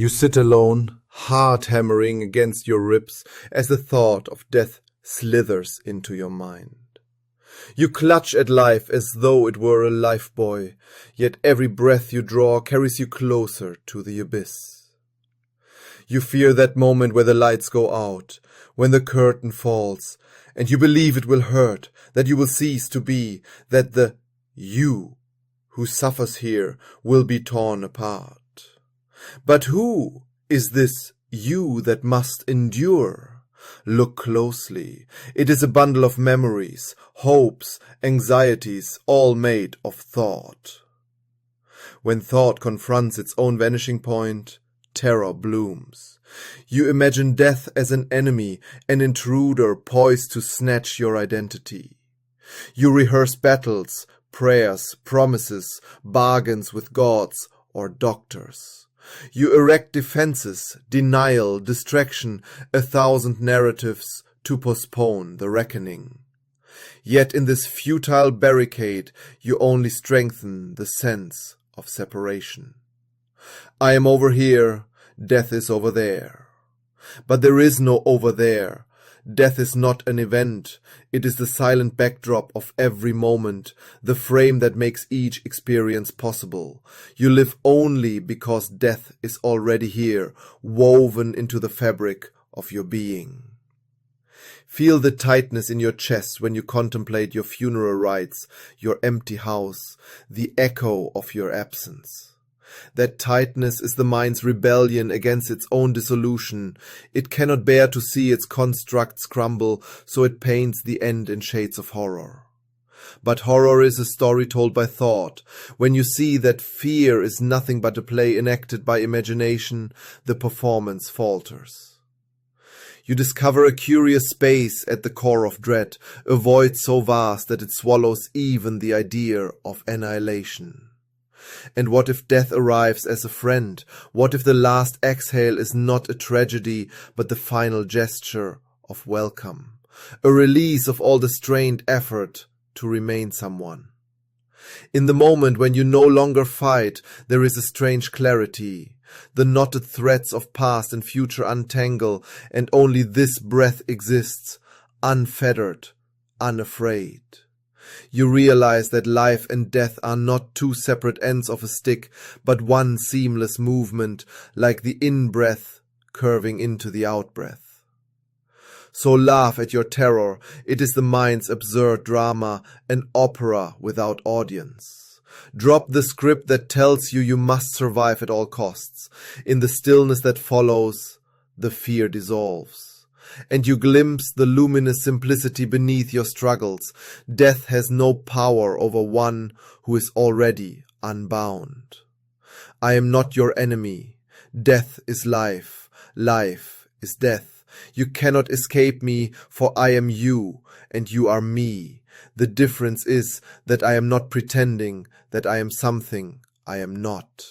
You sit alone, heart hammering against your ribs as the thought of death slithers into your mind. You clutch at life as though it were a lifebuoy, yet every breath you draw carries you closer to the abyss. You fear that moment where the lights go out, when the curtain falls, and you believe it will hurt, that you will cease to be, that the you who suffers here will be torn apart. But who is this you that must endure? Look closely. It is a bundle of memories, hopes, anxieties, all made of thought. When thought confronts its own vanishing point, terror blooms. You imagine death as an enemy, an intruder poised to snatch your identity. You rehearse battles, prayers, promises, bargains with gods or doctors. You erect defenses, denial, distraction, 1,000 narratives to postpone the reckoning. Yet in this futile barricade you only strengthen the sense of separation. I am over here, death is over there. But there is no over there. Death is not an event, it is the silent backdrop of every moment, the frame that makes each experience possible. You live only because death is already here, woven into the fabric of your being. Feel the tightness in your chest when you contemplate your funeral rites, your empty house, the echo of your absence. That tightness is the mind's rebellion against its own dissolution. It cannot bear to see its constructs crumble, so it paints the end in shades of horror. But horror is a story told by thought. When you see that fear is nothing but a play enacted by imagination, the performance falters. You discover a curious space at the core of dread, a void so vast that it swallows even the idea of annihilation. And what if death arrives as a friend? What if the last exhale is not a tragedy, but the final gesture of welcome? A release of all the strained effort to remain someone. In the moment when you no longer fight, there is a strange clarity. The knotted threads of past and future untangle, and only this breath exists, unfettered, unafraid. You realize that life and death are not two separate ends of a stick, but one seamless movement, like the in-breath curving into the out-breath. So laugh at your terror, it is the mind's absurd drama, an opera without audience. Drop the script that tells you must survive at all costs. In the stillness that follows, the fear dissolves. And you glimpse the luminous simplicity beneath your struggles. Death has no power over one who is already unbound. I am not your enemy. Death is life. Life is death. You cannot escape me, for I am you, and you are me. The difference is that I am not pretending that I am something I am not.